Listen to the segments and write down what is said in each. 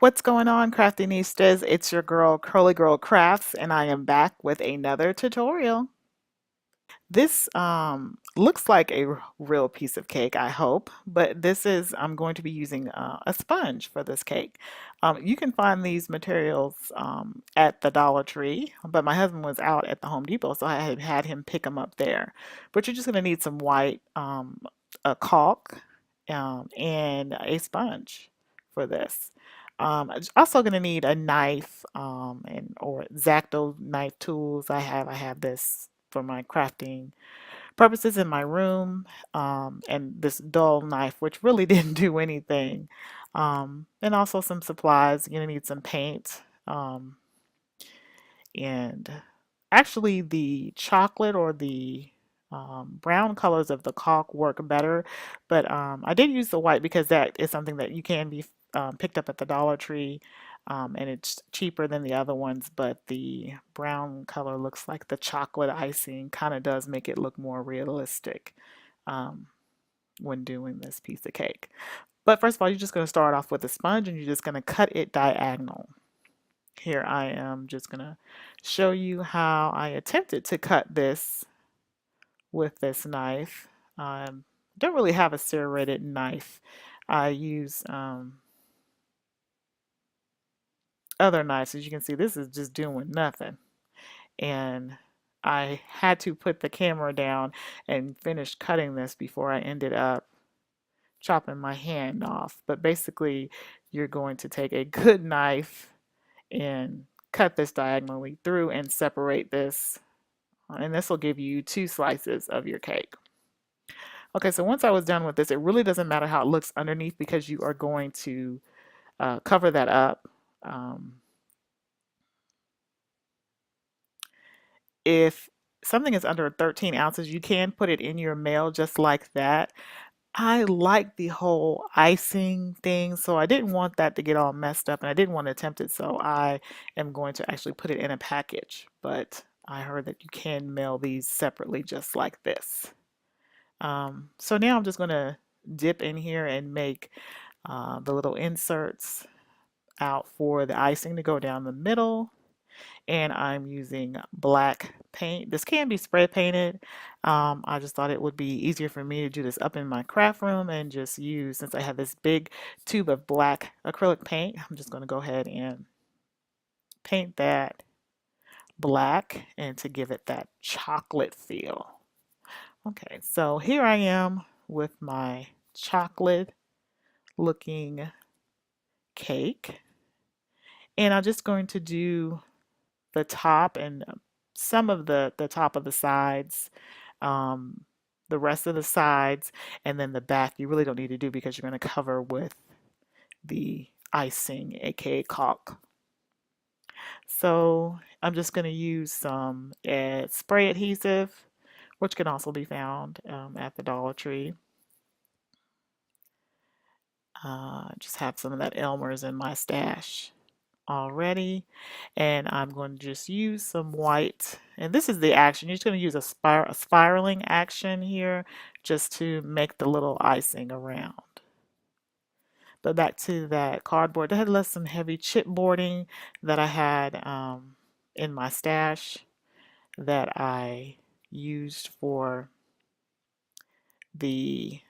What's going on, Craftinistas? It's your girl, Curly Girl Crafts, and I am back with another tutorial. This looks like a real piece of cake, I hope, but I'm going to be using a sponge for this cake. You can find these materials at the Dollar Tree, but my husband was out at the Home Depot, so I had him pick them up there. But you're just going to need some white, a caulk, and a sponge for this. Also going to need a knife and or x-acto knife tools. I have this for my crafting purposes in my room, and this dull knife, which really didn't do anything. And also some supplies. You're gonna need some paint, and actually the chocolate or the brown colors of the caulk work better, but I did use the white because that is something that you can be picked up at the Dollar Tree, and it's cheaper than the other ones, but the brown color looks like the chocolate icing kind of does make it look more realistic um, when doing this piece of cake. But first of all, you're just going to start off with a sponge and you're just going to cut it diagonal. Here I am just going to show you how I attempted to cut this with this knife. Don't really have a serrated knife. I use other knives. As you can see, this is just doing nothing. And I had to put the camera down and finish cutting this before I ended up chopping my hand off. But basically, you're going to take a good knife and cut this diagonally through and separate this. And this will give you two slices of your cake. Okay, so once I was done with this, it really doesn't matter how it looks underneath because you are going to cover that up. Um, if something is under 13 ounces, you can put it in your mail just like that. I like the whole icing thing, so I didn't want that to get all messed up and I didn't want to attempt it, so I am going to actually put it in a package. But I heard that you can mail these separately just like this. So now I'm just going to dip in here and make the little inserts out for the icing to go down the middle. And I'm using black paint. This can be spray painted. I just thought it would be easier for me to do this up in my craft room and just use, since I have this big tube of black acrylic paint, I'm just going to go ahead and paint that black and to give it that chocolate feel. Okay, so here I am with my chocolate looking cake. And I'm just going to do the top and some of the top of the sides, um, the rest of the sides, and then the back you really don't need to do because you're going to cover with the icing, aka caulk. So I'm just going to use some spray adhesive, which can also be found at the Dollar Tree. Just have some of that Elmer's in my stash already, and I'm going to just use some white, and this is the action. You're just going to use a spiraling action here just to make the little icing around. But back to that cardboard, I had left some heavy chipboarding that I had in my stash that I used for the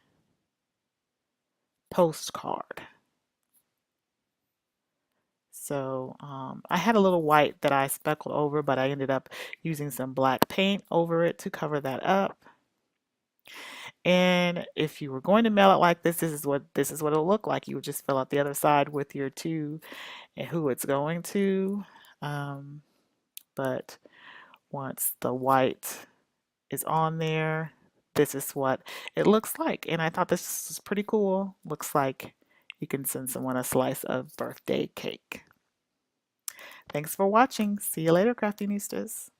postcard. So I had a little white that I speckled over, but I ended up using some black paint over it to cover that up. And if you were going to mail it like this is what it'll look like. You would just fill out the other side with your to and who it's going to. Um, but once the white is on there, this is what it looks like. And I thought this was pretty cool. Looks like you can send someone a slice of birthday cake. Thanks for watching. See you later, Craftinistas.